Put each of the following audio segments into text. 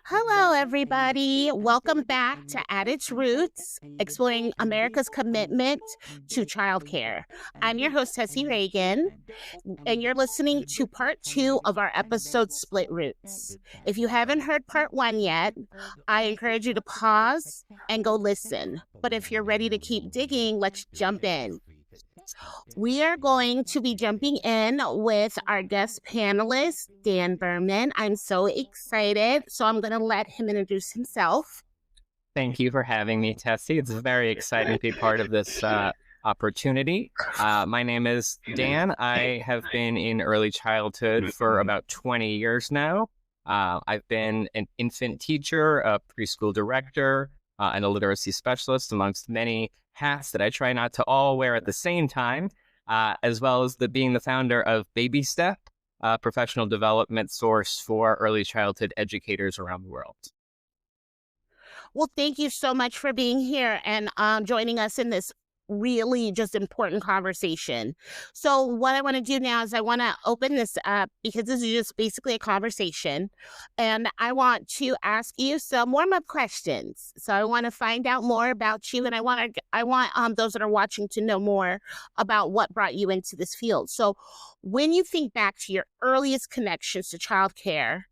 Hello, everybody. Welcome back to At Its Roots, exploring America's commitment to childcare. I'm your host, Tessie Reagan, and you're listening to part 2 of our episode, Split Roots. If you haven't heard part 1 yet, I encourage you to pause and go listen. But if you're ready to keep digging, let's jump in. We are going to be jumping in with our guest panelist, Dan Berman. I'm so excited. So I'm going to let him introduce himself. Thank you for having me, Tessie. It's very exciting to be part of this opportunity. My name is Dan. I have been in early childhood for about 20 years now. I've been an infant teacher, a preschool director, and a literacy specialist, amongst many hats that I try not to all wear at the same time, as well as being the founder of Baby Step, a professional development source for early childhood educators around the world. Well, thank you so much for being here and joining us in this really just important conversation. So what I want to do now is I want to open this up because this is just basically a conversation, and I want to ask you some warm-up questions. So I want to find out more about you, and I want those that are watching to know more about what brought you into this field. So when you think back to your earliest connections to childcare,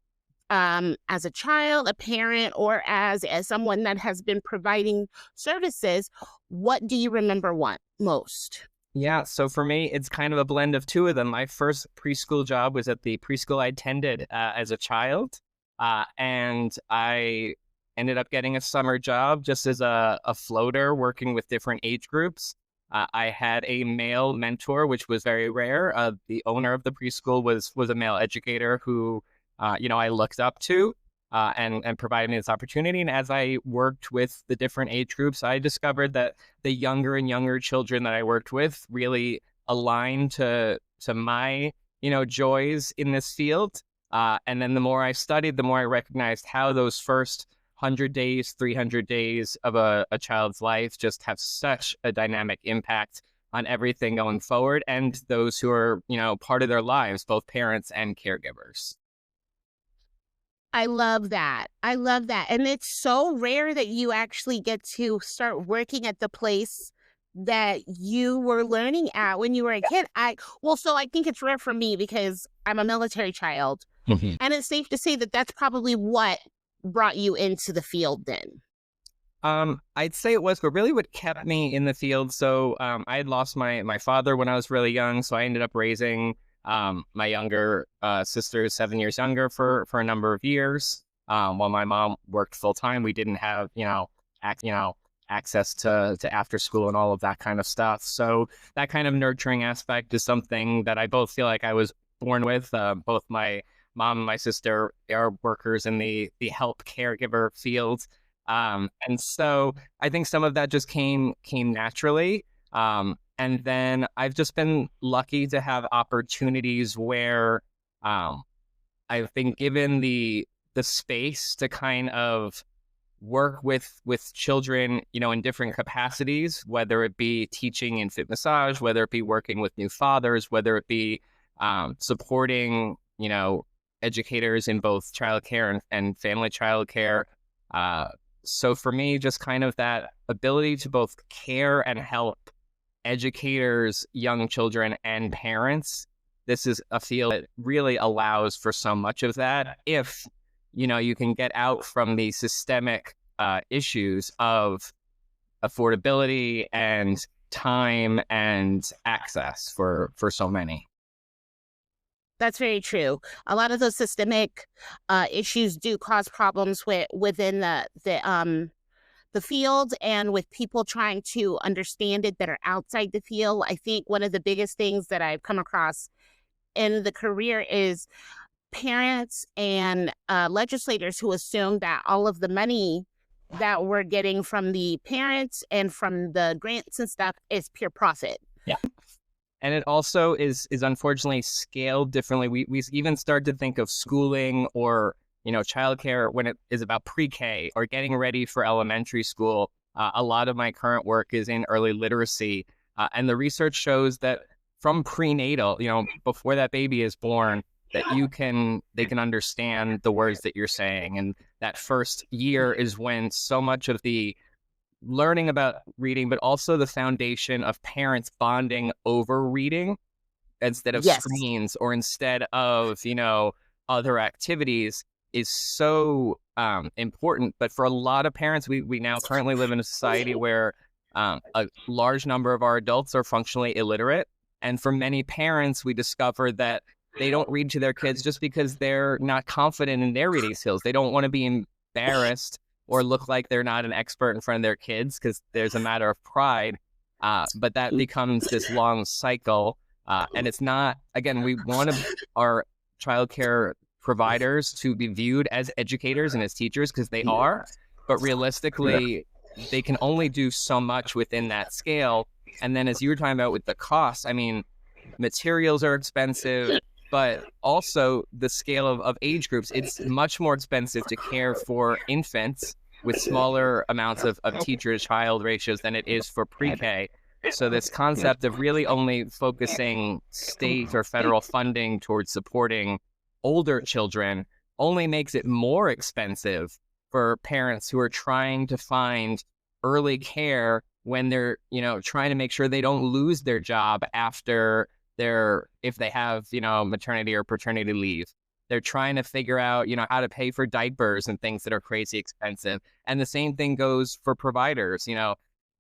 as a child, a parent, or as someone that has been providing services, what do you remember most? Yeah, so for me, it's kind of a blend of two of them. My first preschool job was at the preschool I attended as a child, and I ended up getting a summer job just as a floater working with different age groups. I had a male mentor, which was very rare. The owner of the preschool was a male educator who I looked up to and provided me this opportunity. And as I worked with the different age groups, I discovered that the younger and younger children that I worked with really aligned to my, joys in this field. And then the more I studied, the more I recognized how those first 100 days, 300 days of a child's life just have such a dynamic impact on everything going forward, and those who are, part of their lives, both parents and caregivers. I love that. And it's so rare that you actually get to start working at the place that you were learning at when you were a kid. So I think it's rare for me because I'm a military child. Mm-hmm. And it's safe to say that that's probably what brought you into the field then. I'd say it was, but really what kept me in the field. So I had lost my father when I was really young. So I ended up raising my younger sister is 7 years younger for a number of years. While my mom worked full time, we didn't have access to after school and all of that kind of stuff. So that kind of nurturing aspect is something that I both feel like I was born with. Both my mom and my sister are workers in the help caregiver field, and so I think some of that just came naturally. And then I've just been lucky to have opportunities where I've been given the space to kind of work with children, in different capacities, whether it be teaching infant massage, whether it be working with new fathers, whether it be supporting, educators in both childcare and family childcare. So for me, just kind of that ability to both care and help educators, young children, and parents. This is a field that really allows for so much of that if, you can get out from the systemic issues of affordability and time and access for so many. That's very true. A lot of those systemic issues do cause problems within the field and with people trying to understand it that are outside the field. I think one of the biggest things that I've come across in the career is parents and legislators who assume that all of the money that we're getting from the parents and from the grants and stuff is pure profit. Yeah. And it also is unfortunately scaled differently. We even start to think of schooling or childcare when it is about pre-K or getting ready for elementary school. A lot of my current work is in early literacy, and the research shows that from prenatal, before that baby is born, that they can understand the words that you're saying, and that first year is when so much of the learning about reading, but also the foundation of parents bonding over reading instead of Yes. screens or instead of, other activities is so important. But for a lot of parents, we now currently live in a society where a large number of our adults are functionally illiterate. And for many parents, we discover that they don't read to their kids just because they're not confident in their reading skills. They don't want to be embarrassed or look like they're not an expert in front of their kids because there's a matter of pride. But that becomes this long cycle. And it's not, again, we want our childcare providers to be viewed as educators and as teachers because they are. But realistically, they can only do so much within that scale. And then as you were talking about with the costs, I mean, materials are expensive, but also the scale of age groups, it's much more expensive to care for infants with smaller amounts of teacher to child ratios than it is for pre-K. So this concept of really only focusing state or federal funding towards supporting older children only makes it more expensive for parents who are trying to find early care when they're, trying to make sure they don't lose their job after if they have, maternity or paternity leave. They're trying to figure out, how to pay for diapers and things that are crazy expensive. And the same thing goes for providers.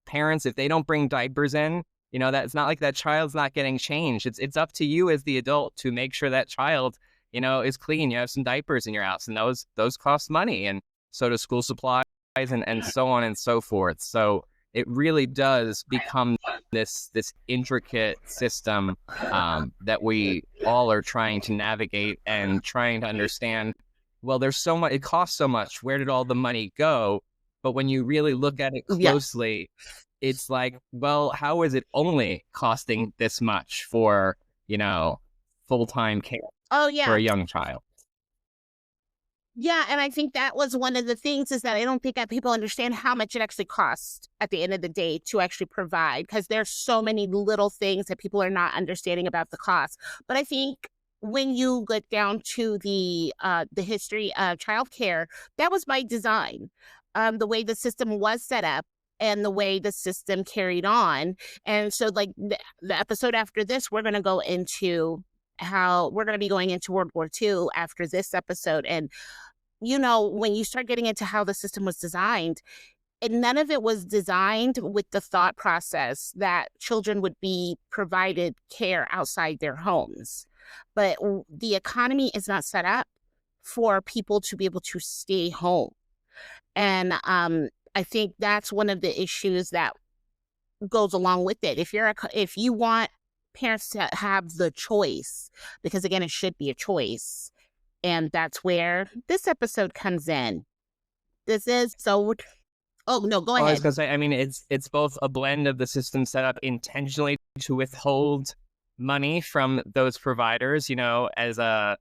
Parents, if they don't bring diapers in, that's not like that child's not getting changed. It's up to you as the adult to make sure that child, is clean. You have some diapers in your house, and those cost money, and so do school supplies and so on and so forth. So it really does become this intricate system that we all are trying to navigate and trying to understand. Well, there's so much, it costs so much. Where did all the money go? But when you really look at it Yes. closely, it's like, well, how is it only costing this much for, full-time care Oh, for yeah. a young child? Yeah, and I think that was one of the things is that I don't think that people understand how much it actually costs at the end of the day to actually provide because there's so many little things that people are not understanding about the cost. But I think when you get down to the history of childcare, that was by design. The way the system was set up and the way the system carried on. And so like the episode after this, we're going to go into how we're going to be going into World War II after this episode. And when you start getting into how the system was designed, and none of it was designed with the thought process that children would be provided care outside their homes. But the economy is not set up for people to be able to stay home. And I think that's one of the issues that goes along with it. If you want parents to have the choice, because again, it should be a choice, and that's where this episode comes in. This is so. Oh, no, go Oh, I was ahead. gonna say, I mean, it's both a blend of the system set up intentionally to withhold money from those providers, as a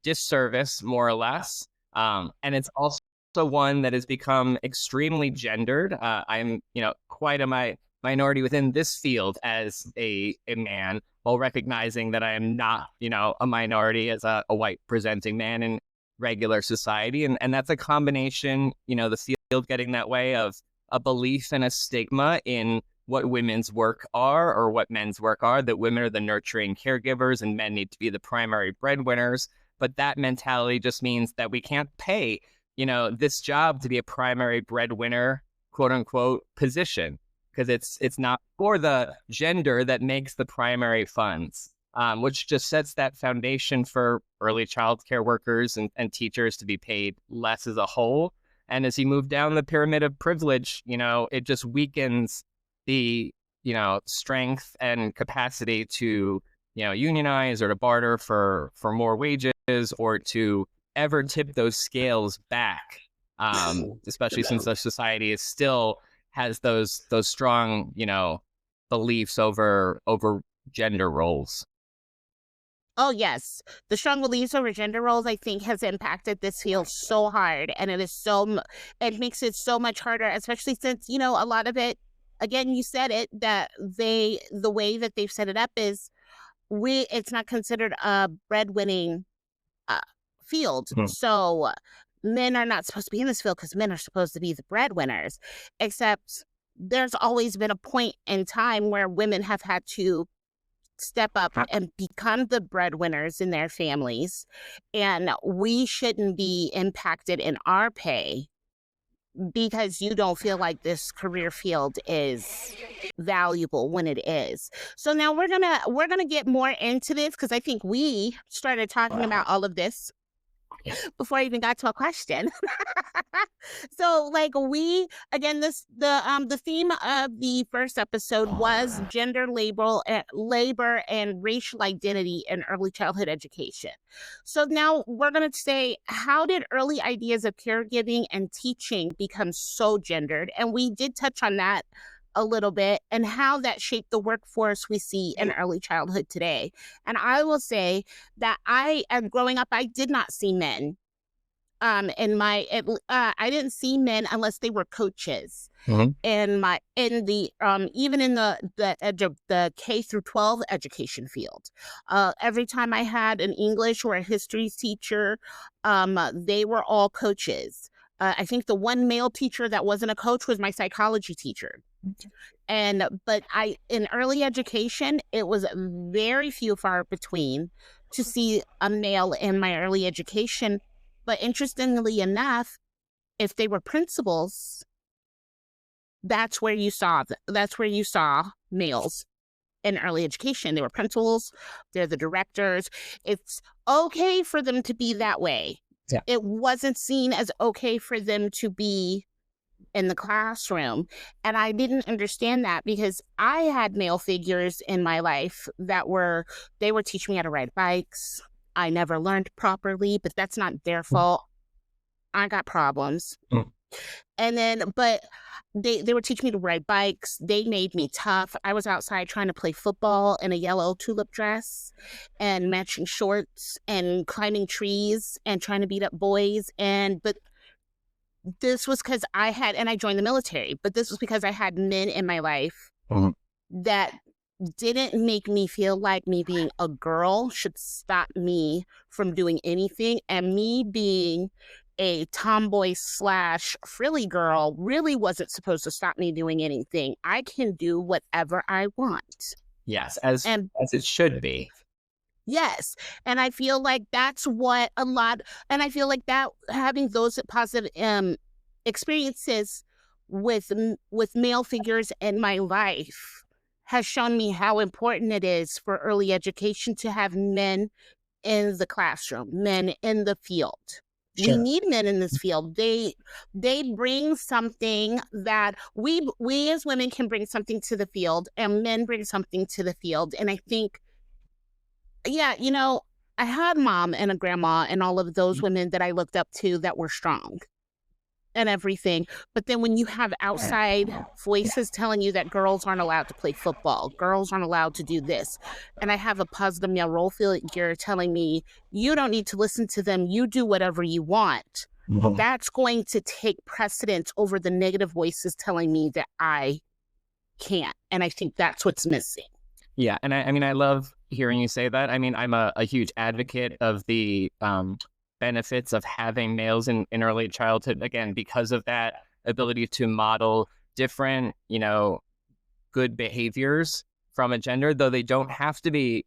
disservice, more or less. And it's also one that has become extremely gendered. I'm, quite a minority within this field as a man, while recognizing that I am not, a minority as a white presenting man in regular society. And that's a combination, the field getting that way of a belief and a stigma in what women's work are or what men's work are, that women are the nurturing caregivers and men need to be the primary breadwinners. But that mentality just means that we can't pay, this job to be a primary breadwinner, quote unquote, position, because it's not for the gender that makes the primary funds, which just sets that foundation for early childcare workers and teachers to be paid less as a whole. And as you move down the pyramid of privilege, it just weakens the, strength and capacity to, unionize or to barter for more wages or to ever tip those scales back. Especially since the society is still has those strong, beliefs over gender roles. Oh, yes. The strong beliefs over gender roles, I think, has impacted this field so hard. And it makes it so much harder, especially since, a lot of it, again, you said it, that the way that they've set it up is it's not considered a breadwinning uh, field. Mhm. So men are not supposed to be in this field because men are supposed to be the breadwinners, except there's always been a point in time where women have had to step up and become the breadwinners in their families. And we shouldn't be impacted in our pay because you don't feel like this career field is valuable when it is. So now we're gonna get more into this because I think we started talking about all of this before I even got to a question. So like we again the theme of the first episode was labor and racial identity in early childhood education. So now we're going to say, how did early ideas of caregiving and teaching become so gendered? And we did touch on that a little bit, and how that shaped the workforce we see in early childhood today. And I will say that growing up, I did not see men I didn't see men unless they were coaches. Mhm. In the even in the K through 12 education field. Every time I had an English or a history teacher, they were all coaches. I think the one male teacher that wasn't a coach was my psychology teacher. But in early education, it was very few far between to see a male in my early education. But interestingly enough, if they were principals, that's where you saw males in early education. They were principals, they're the directors. It's okay for them to be that way. Yeah. It wasn't seen as okay for them to be in the classroom. And I didn't understand that because I had male figures in my life they were teaching me how to ride bikes. I never learned properly, but that's not their fault. I got problems. Mm. And then, but they were teaching me to ride bikes. They made me tough. I was outside trying to play football in a yellow tulip dress and matching shorts and climbing trees and trying to beat up boys. But this was because I joined the military, but this was because I had men in my life Mhm. that didn't make me feel like me being a girl should stop me from doing anything. And me being a tomboy / frilly girl really wasn't supposed to stop me doing anything. I can do whatever I want. Yes, And as it should be. yes. And I feel like that's what and I feel like that having those positive experiences with male figures in my life has shown me how important it is for early education to have men in the classroom, men in the field. We Sure. need men in this field. They bring something that we as women can bring something to the field, and men bring something to the field. And I think, yeah, I had mom and a grandma and all of those women that I looked up to that were strong and everything. But then when you have outside voices telling you that girls aren't allowed to play football, girls aren't allowed to do this, and I have a positive male role figure telling me, you don't need to listen to them, you do whatever you want, Mhm. that's going to take precedence over the negative voices telling me that I can't. And I think that's what's missing. Yeah, and I mean, I love hearing you say that. I mean, I'm a huge advocate of the benefits of having males in early childhood, again, because of that ability to model different, good behaviors from a gender, though they don't have to be,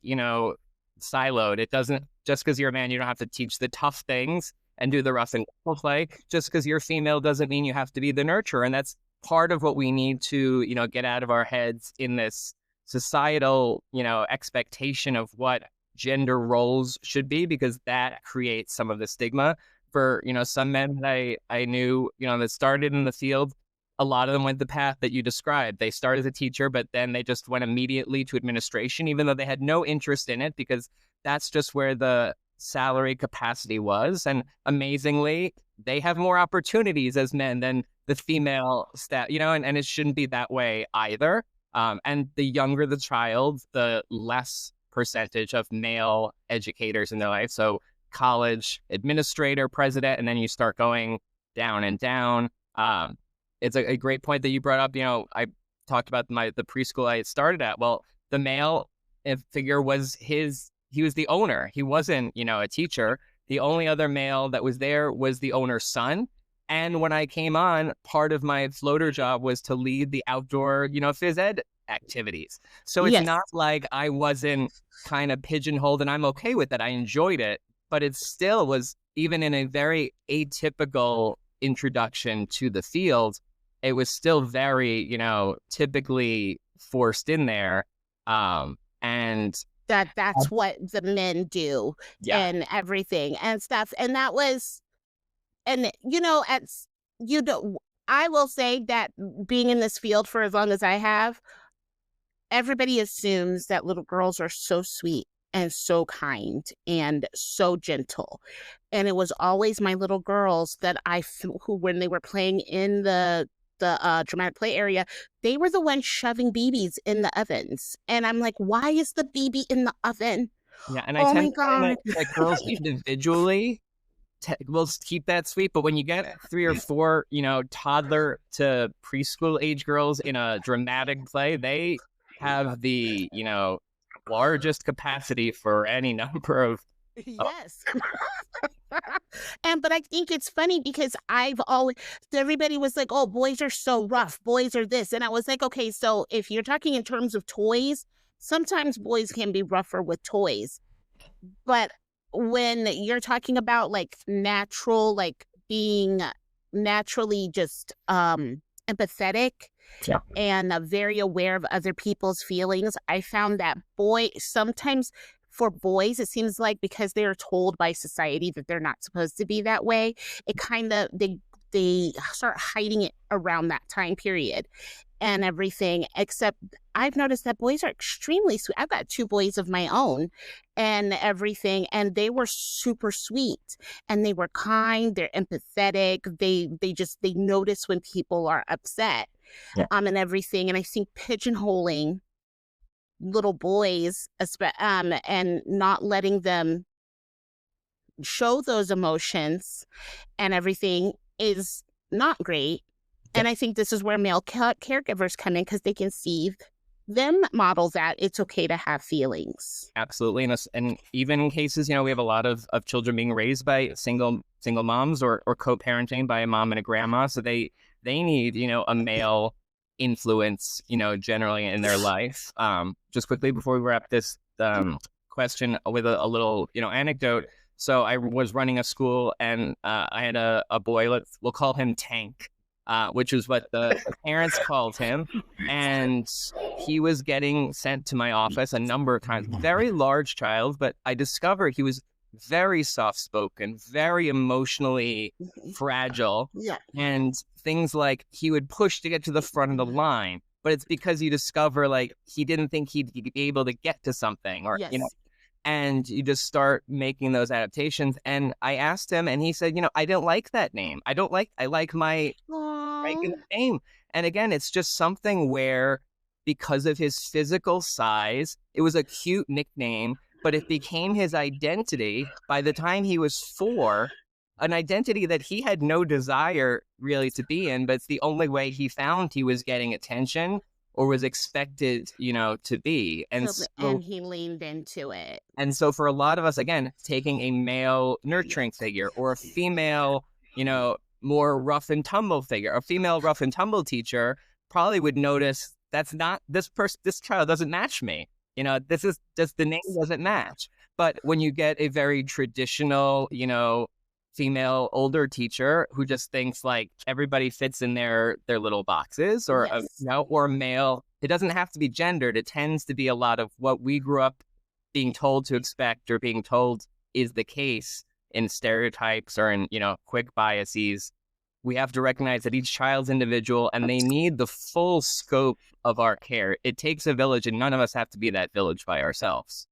siloed. It doesn't, just because you're a man, you don't have to teach the tough things and do the rough and tumble play. Just because you're female doesn't mean you have to be the nurturer. And that's part of what we need to, get out of our heads in this societal, expectation of what gender roles should be, because that creates some of the stigma for, some men that I knew, that started in the field. A lot of them went the path that you described. They started as a teacher, but then they just went immediately to administration, even though they had no interest in it, because that's just where the salary capacity was. And amazingly, they have more opportunities as men than the female staff, and it shouldn't be that way either. And the younger the child, the less percentage of male educators in their life. So college administrator, president, and then you start going down and down. It's a great point that you brought up. I talked about the preschool I started at. Well, the male figure was he was the owner. He wasn't, a teacher. The only other male that was there was the owner's son. And when I came on, part of my floater job was to lead the outdoor, phys ed activities. So it's Yes. not like I wasn't kind of pigeonholed, and I'm okay with that. I enjoyed it, but it still was, even in a very atypical introduction to the field, it was still very, typically forced in there. And That's what the men do yeah, and everything and stuff. And that was, and you know, I will say that being in this field for as long as I have, everybody assumes that little girls are so sweet and so kind and so gentle. And it was always my little girls that who, when they were playing in the dramatic play area, they were the ones shoving BBs in the ovens. And I'm like, why is the BB in the oven? yeah. And I Oh tend my to find God. that girls individually will keep that sweet, but when you get three or four, toddler to preschool age girls in a dramatic play, they have the, largest capacity for any number of Yes. But I think it's funny because I've always, everybody was like, oh, boys are so rough, boys are this. And I was like, okay, so if you're talking in terms of toys, sometimes boys can be rougher with toys. But when you're talking about like natural, like being naturally just empathetic yeah, and very aware of other people's feelings, I found that sometimes for boys, it seems like because they're told by society that they're not supposed to be that way, it kind of, they start hiding it around that time period and everything. Except I've noticed that boys are extremely sweet. I've got two boys of my own and everything, and they were super sweet and they were kind, they're empathetic, they notice when people are upset yeah. and everything. And I think pigeonholing little boys and not letting them show those emotions and everything is not great. Yeah. And I think this is where male caregivers come in because they can see them model that it's okay to have feelings. Absolutely. And even in cases, we have a lot of children being raised by single moms or co-parenting by a mom and a grandma. So they need, a male influence, generally in their life. Just quickly before we wrap this question with a little, anecdote. So I was running a school and I had a boy, we'll call him Tank, which is what the parents called him. And he was getting sent to my office a number of times. Very large child, but I discovered he was very soft-spoken, very emotionally fragile, Yeah. and things like he would push to get to the front of the line. But it's because you discover like he didn't think he'd be able to get to something, or Yes. and you just start making those adaptations. And I asked him, and he said, I didn't like that name. I like my Aww. regular name. And again, it's just something where because of his physical size, it was a cute nickname, but it became his identity by the time he was 4, an identity that he had no desire really to be in, but it's the only way he found he was getting attention or was expected, to be. And he leaned into it. And so for a lot of us, again, taking a male nurturing figure or a female, more rough and tumble figure, a female rough and tumble teacher probably would notice that's not this child doesn't match me. This is just the name doesn't match. But when you get a very traditional, female older teacher who just thinks like everybody fits in their little boxes, or Yes. or a male, it doesn't have to be gendered. It tends to be a lot of what we grew up being told to expect or being told is the case in stereotypes or in, quick biases. We have to recognize that each child's individual and they need the full scope of our care. It takes a village, and none of us have to be that village by ourselves.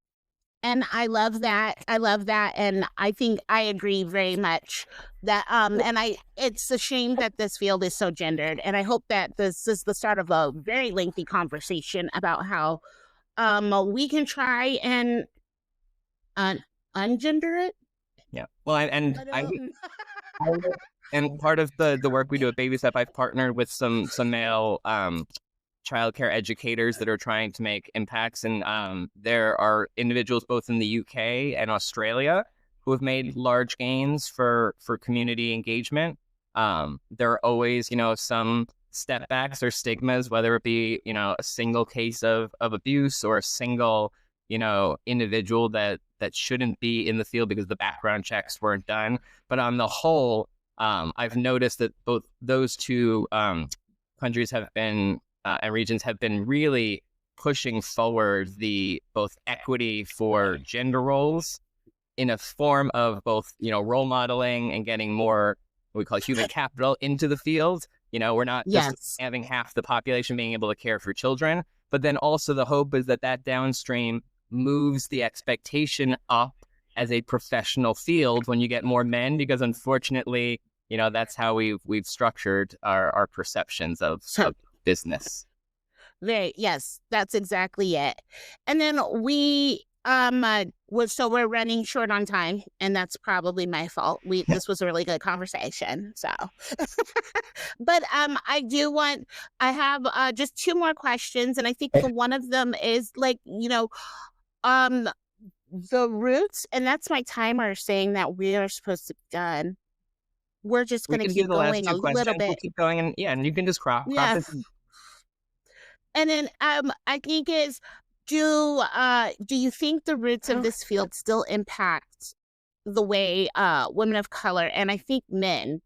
And I love that. I love that. And I think I agree very much that and I it's a shame that this field is so gendered. And I hope that this is the start of a very lengthy conversation about how we can try and ungender it. Yeah. Well, and I I don't and part of the work we do at Baby Step, I've partnered with some male childcare educators that are trying to make impacts. And there are individuals both in the UK and Australia who have made large gains for community engagement. There are always, some step backs or stigmas, whether it be, a single case of abuse or a single, individual that shouldn't be in the field because the background checks weren't done. But on the whole, I've noticed that both those two countries have been and regions have been really pushing forward the both equity for gender roles in a form of both, role modeling and getting more what we call human capital into the field. We're not just yes. having half the population being able to care for children, but then also the hope is that downstream moves the expectation up as a professional field when you get more men, because unfortunately, that's how we've structured our perceptions So of business. very yes, that's exactly it. And then we're running short on time, and that's probably my fault. This was a really good conversation. So but I have just two more questions, and I think the one of them is like, um the roots, and that's my timer saying that we are supposed to be done. We're just We gonna can do keep the last going a two little questions. We'll bit. keep going, and yeah, and you can just crop Yeah. this. And then I think is do you think the roots of this field still impact the way women of color, and I think men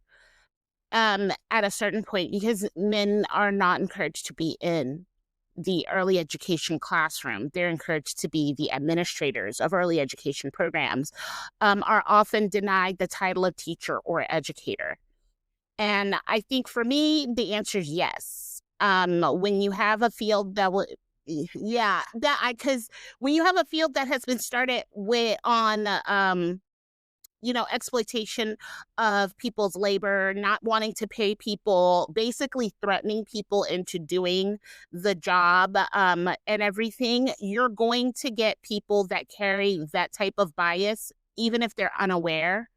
at a certain point, because men are not encouraged to be in the early education classroom. They're encouraged to be the administrators of early education programs, are often denied the title of teacher or educator. And I think for me, the answer is yes. When you have a field that will, yeah, because when you have a field that has been started with on, exploitation of people's labor, not wanting to pay people, basically threatening people into doing the job, and everything, you're going to get people that carry that type of bias, even if they're unaware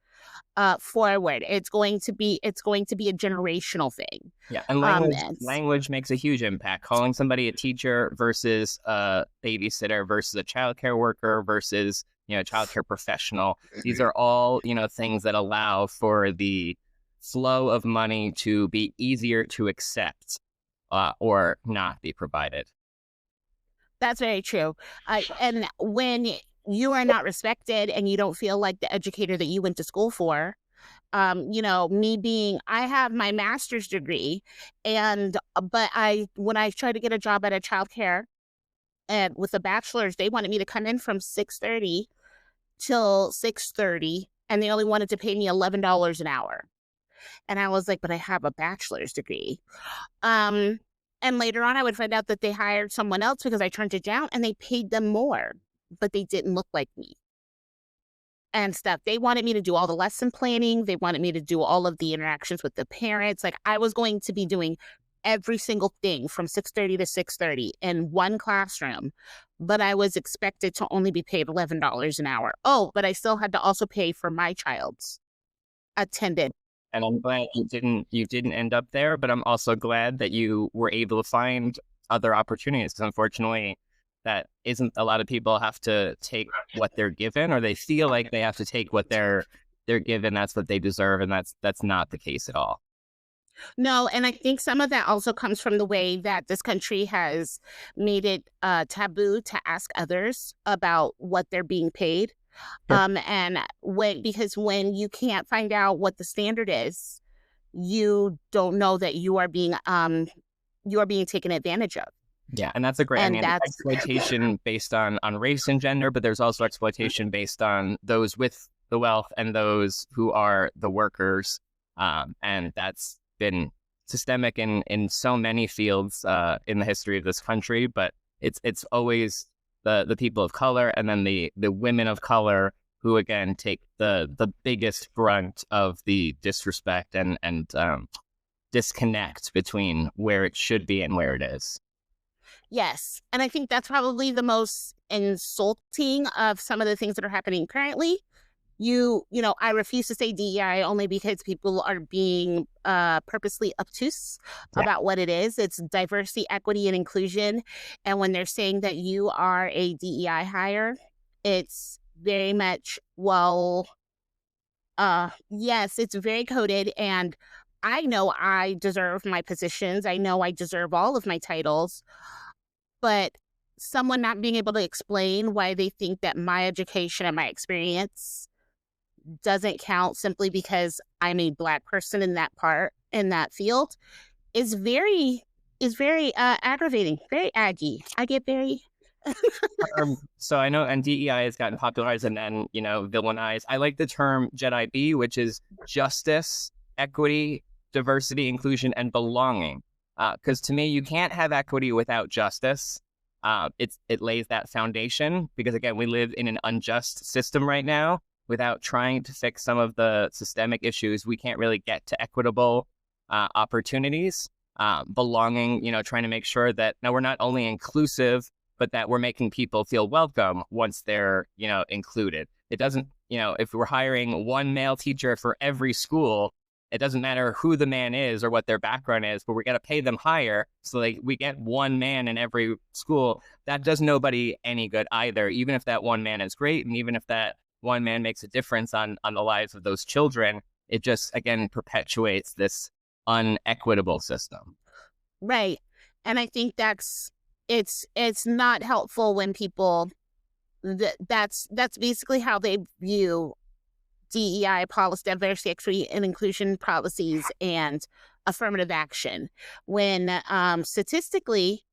forward. It's going to be a generational thing. Yeah, and language And language makes a huge impact. Calling somebody a teacher versus a babysitter versus a childcare worker versus childcare professional. These are all things that allow for the flow of money to be easier to accept or not be provided. that's very true. And when you are not respected and you don't feel like the educator that you went to school for, me being, I have my master's degree, and but when I tried to get a job at a childcare and with a bachelor's, they wanted me to come in from 6:30 till 6:30, and they only wanted to pay me $11 an hour. And I was like, but I have a bachelor's degree. Um, and later on, I would find out that they hired someone else because I turned it down, and they paid them more, but they didn't look like me and stuff. They wanted me to do all the lesson planning. They wanted me to do all of the interactions with the parents. Like I was going to be doing every single thing from 6:30 to 6:30 in one classroom, but I was expected to only be paid $11 an hour. Oh, but I still had to also pay for my child's attendance. And I'm glad you didn't end up there, but I'm also glad that you were able to find other opportunities. Because unfortunately, that isn't a lot of people have to take what they're given, or they feel like they have to take what they're given. That's what they deserve, and that's not the case at all. No, and I think some of that also comes from the way that this country has made it taboo to ask others about what they're being paid. Sure. And because when you can't find out what the standard is, you don't know that you are being taken advantage of. Yeah, and that's a great. I And mean, that's exploitation based on race and gender, but there's also exploitation based on those with the wealth and those who are the workers, and that's been systemic in so many fields in the history of this country. But it's always the people of color, and then the women of color who again take the biggest brunt of the disrespect and disconnect between where it should be and where it is. Yes. And I think that's probably the most insulting of some of the things that are happening currently. I refuse to say DEI only because people are being purposely obtuse Yeah. about what it is. It's diversity, equity, and inclusion. And when they're saying that you are a DEI hire, it's very much, well, yes, it's very coded. And I know I deserve my positions. I know I deserve all of my titles, but someone not being able to explain why they think that my education and my experience doesn't count simply because I'm a Black person in that field is very aggravating, very aggy. I get very So I know, and DEI has gotten popularized and villainized. I like the term Jedi B, which is justice, equity, diversity, inclusion, and belonging. Because to me, you can't have equity without justice. It lays that foundation because again, we live in an unjust system right now. Without trying to fix some of the systemic issues, we can't really get to equitable opportunities. Belonging, trying to make sure that now we're not only inclusive, but that we're making people feel welcome once they're, included. It doesn't, if we're hiring one male teacher for every school, it doesn't matter who the man is or what their background is, but we're going to pay them higher. So we get one man in every school. That does nobody any good either, even if that one man is great. And even if that one man makes a difference on the lives of those children, it just, again, perpetuates this unequitable system. right. And I think it's not helpful when people that's basically how they view DEI policy, diversity, equity, and inclusion policies and affirmative action. When statistically,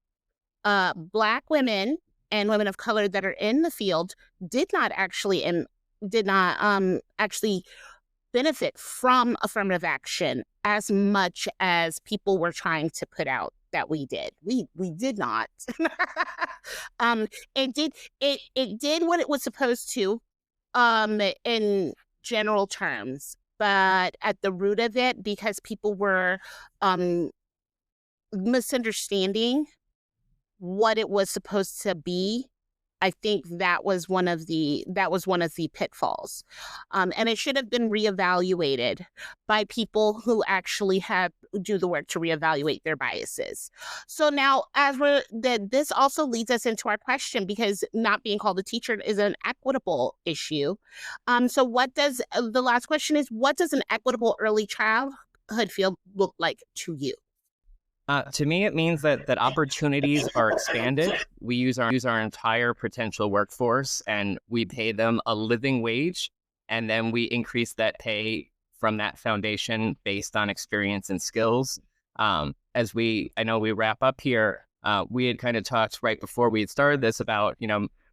Black women and women of color that are in the field did not actually benefit from affirmative action as much as people were trying to put out that we did. We did not. um, it did what it was supposed to, in general terms, but at the root of it, because people were um misunderstanding what it was supposed to be, I think that was one of the pitfalls, and it should have been reevaluated by people who actually have do the work to reevaluate their biases. So now, this also leads us into our question because not being called a teacher is an equitable issue. So the last question is, what does an equitable early childhood field look like to you? To me, it means that opportunities are expanded. We use our entire potential workforce, and we pay them a living wage, and then we increase that pay from that foundation based on experience and skills. I know we wrap up here. We had kind of talked right before we had started this about,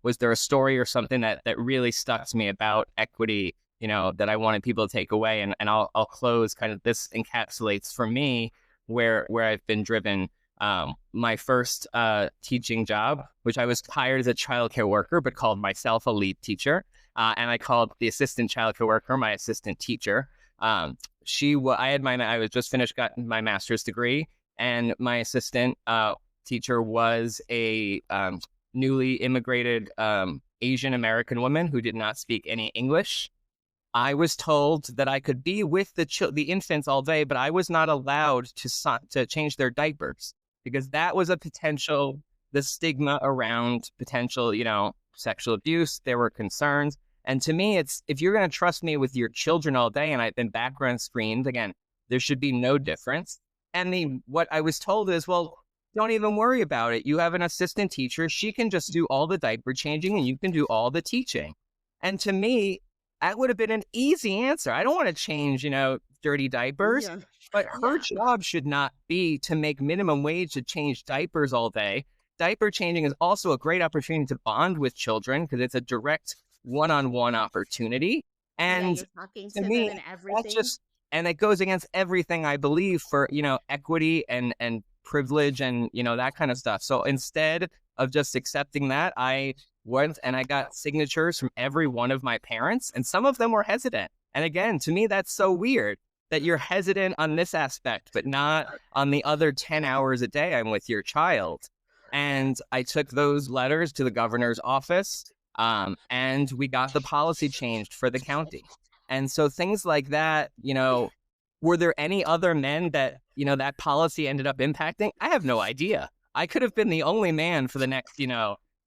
was there a story or something that really stuck to me about equity, that I wanted people to take away, and I'll close. Kind of this encapsulates for me where I've been driven. My first teaching job, which I was hired as a childcare worker, but called myself a lead teacher, and I called the assistant childcare worker my assistant teacher. I was just finished gotten my master's degree, and my assistant teacher was a newly immigrated Asian American woman who did not speak any English. I was told that I could be with the infants all day, but I was not allowed to change their diapers because that was the stigma around potential, sexual abuse. There were concerns. And to me, it's, if you're going to trust me with your children all day and I've been background screened, again, there should be no difference. And what I was told is, well, don't even worry about it. You have an assistant teacher. She can just do all the diaper changing and you can do all the teaching. And to me, that would have been an easy answer. I don't want to change, dirty diapers, Yeah. but her job should not be to make minimum wage to change diapers all day. Diaper changing is also a great opportunity to bond with children because it's a direct one-on-one opportunity. Yeah, And you're talking to to them me, and that's everything. just, and it goes against everything I believe for, equity and privilege and, that kind of stuff. So instead of just accepting that, I went and I got signatures from every one of my parents, and some of them were hesitant. And again, to me, that's so weird that you're hesitant on this aspect, but not on the other 10 hours a day I'm with your child. And I took those letters to the governor's office, and we got the policy changed for the county. And so things like that, were there any other men that, that policy ended up impacting? I have no idea. I could have been the only man for the next,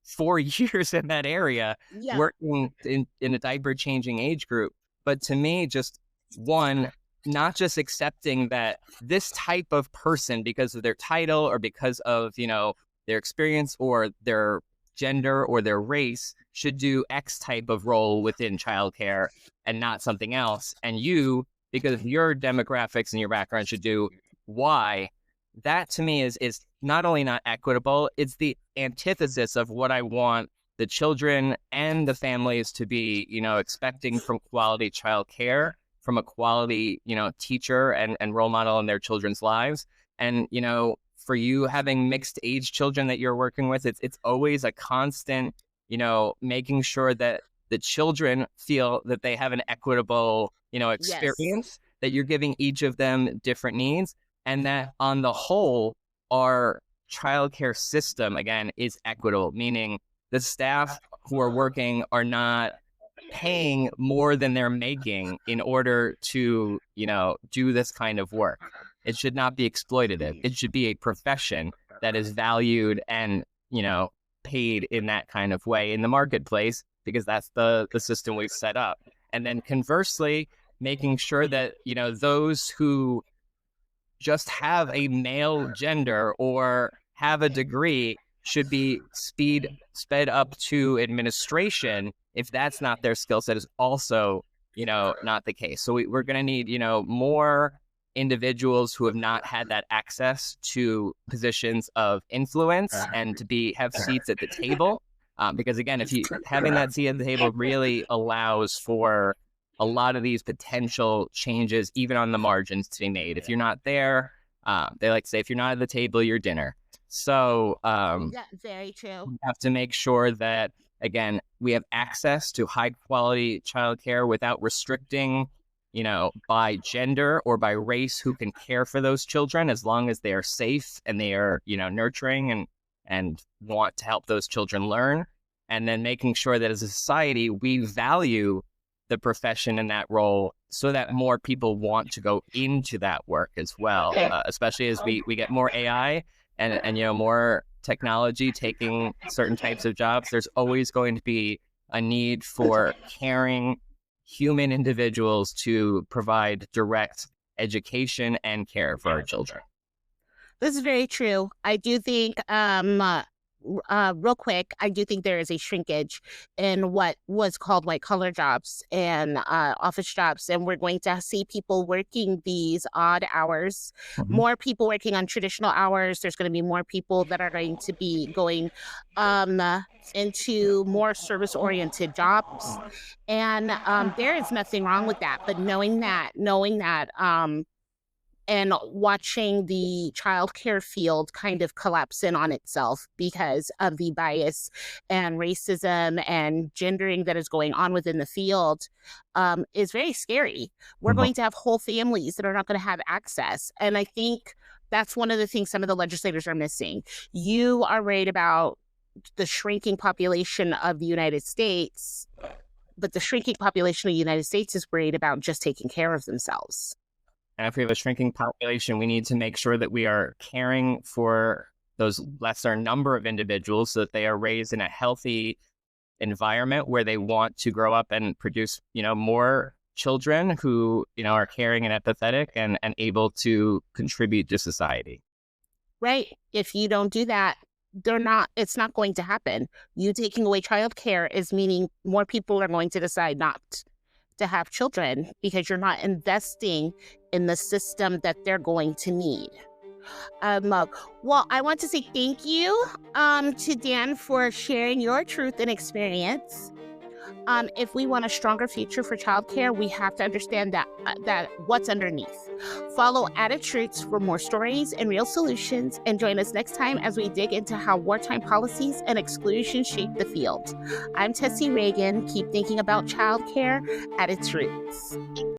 4 years in that area Yeah. working in a diaper changing age group. But to me, just one, not just accepting that this type of person, because of their title or because of, their experience or their gender or their race, should do X type of role within childcare and not something else. And you, because of your demographics and your background, should do Y. That to me is not only not equitable, it's the antithesis of what I want the children and the families to be, expecting from quality childcare, from a quality, teacher and role model in their children's lives. And, for you having mixed age children that you're working with, it's always a constant, making sure that the children feel that they have an equitable, Yes. experience, that you're giving each of them different needs, and that on the whole, our childcare system, again, is equitable, meaning the staff who are working are not paying more than they're making in order to, do this kind of work. It should not be exploitative. It should be a profession that is valued and, paid in that kind of way in the marketplace, because that's the system we've set up. And then conversely, making sure that, those who just have a male gender or have a degree should be sped up to administration if that's not their skill set, is also, not the case. So we're going to need, more individuals who have not had that access to positions of influence and to have seats at the table. Because again, if you having that seat at the table really allows for a lot of these potential changes, even on the margins, to be made. If you're not there, they like to say, if you're not at the table, you're dinner. So Yeah, very true. we have to make sure that, again, we have access to high quality childcare without restricting, by gender or by race, who can care for those children, as long as they are safe and they are, nurturing and want to help those children learn. And then making sure that as a society, we value the profession in that role so that more people want to go into that work as well, especially as we get more AI and more technology taking certain types of jobs. There's always going to be a need for caring human individuals to provide direct education and care for our children. This is very true. I do think, real quick, I do think there is a shrinkage in what was called white collar jobs and office jobs. And we're going to see people working these odd hours, more people working on traditional hours. There's going to be more people that are going to be going into more service oriented jobs. And there is nothing wrong with that. But knowing that, and watching the childcare field kind of collapse in on itself because of the bias and racism and gendering that is going on within the field is very scary. We're going to have whole families that are not going to have access. And I think that's one of the things some of the legislators are missing. You are worried about the shrinking population of the United States, but the shrinking population of the United States is worried about just taking care of themselves. And if we have a shrinking population, we need to make sure that we are caring for those lesser number of individuals so that they are raised in a healthy environment where they want to grow up and produce, more children who, are caring and empathetic and able to contribute to society. Right. If you don't do that, it's not going to happen. You taking away childcare is meaning more people are going to decide not to have children because you're not investing in the system that they're going to need. Well, I want to say thank you to Dan for sharing your truth and experience. If we want a stronger future for childcare, we have to understand that what's underneath. Follow Added Truths for more stories and real solutions, and join us next time as we dig into how wartime policies and exclusion shape the field. I'm Tessie Reagan. Keep thinking about childcare at its roots.